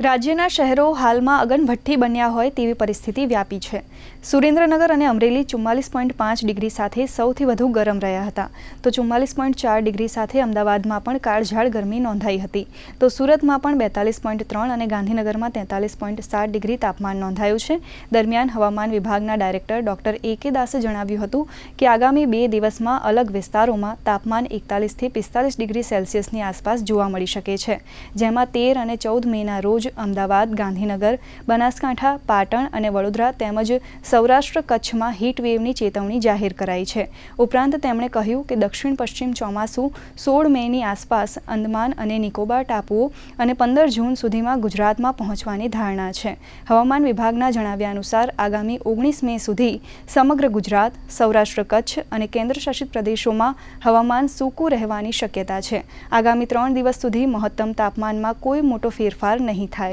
રાજ્યના શહેરો હાલમાં અગનભઠ્ઠી બન્યા હોય તેવી પરિસ્થિતિ વ્યાપી છે। સુરેન્દ્રનગર અને અમરેલી 44.5 ડિગ્રી સાથે સૌથી વધુ ગરમ રહ્યા હતા, તો 44.4 ડિગ્રી સાથે અમદાવાદમાં પણ કાળઝાળ ગરમી નોંધાઈ હતી, તો સુરતમાં પણ 42.3 અને ગાંધીનગરમાં 43.7 ડિગ્રી તાપમાન નોંધાયું છે। દરમિયાન હવામાન વિભાગના ડાયરેક્ટર ડોક્ટર એ.કે. દાસે જણાવ્યું હતું કે આગામી 2 દિવસમાં અલગ વિસ્તારોમાં તાપમાન 41 થી 45 ડિગ્રી સેલ્સિયસની આસપાસ જોવા મળી શકે છે, જેમાં 13 અને 14 મેના રોજ અમદાવાદ, ગાંધીનગર, બનાસકાંઠા, પાટણ અને વડોદરા તેમજ સૌરાષ્ટ્ર કચ્છમાં હીટ વેવની ચેતવણી જાહેર કરાઈ છે। ઉપરાંત તેમણે કહ્યું કે દક્ષિણ પશ્ચિમ ચોમાસું 16 મેની આસપાસ અંદમાન અને નિકોબાર ટાપુઓ અને 15 જૂન સુધીમાં ગુજરાતમાં પહોંચવાની ધારણા છે। હવામાન વિભાગના જણાવ્યા અનુસાર આગામી 19 મે સુધી સમગ્ર ગુજરાત, સૌરાષ્ટ્ર કચ્છ અને કેન્દ્રશાસિત પ્રદેશોમાં હવામાન સૂકું રહેવાની શક્યતા છે। આગામી 3 દિવસ સુધી મહત્તમ तापमान में कोई मोटो फेरफार नहीं था।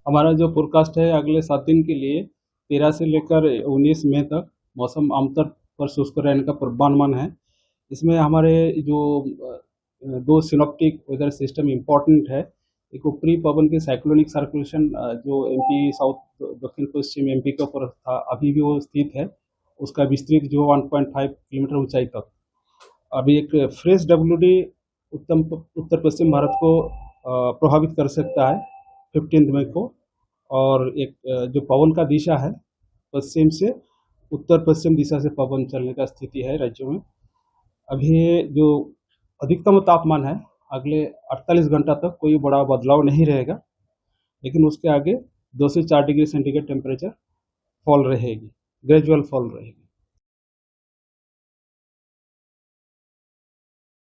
हमारा जो फोरकास्ट है अगले 7 दिन के लिए 13 से लेकर 19 मई तक मौसम आमतौर पर शुष्क रहने का पूर्वानुमान है। इसमें हमारे जो 2 सिनॉप्टिक वेदर सिस्टम इम्पोर्टेंट है। एक ऊपरी पवन की साइक्लोनिक सर्कुलेशन जो एमपी साउथ दक्षिण पश्चिम एमपी के ऊपर था, अभी भी वो स्थित है। उसका विस्तृत जो 1.5 किलोमीटर ऊंचाई तक। अभी एक फ्रेश डब्ल्यूडी उत्तर पश्चिम भारत को प्रभावित कर सकता है 15 मई को। और एक जो पवन का दिशा है पश्चिम से उत्तर पश्चिम दिशा से पवन चलने का स्थिति है राज्यों में। अभी जो अधिकतम तापमान है अगले 48 घंटा तक कोई बड़ा बदलाव नहीं रहेगा, लेकिन उसके आगे 2 से 4 डिग्री सेंटीग्रेड टेम्परेचर फॉल रहेगी, ग्रेजुअल फॉल रहेगी।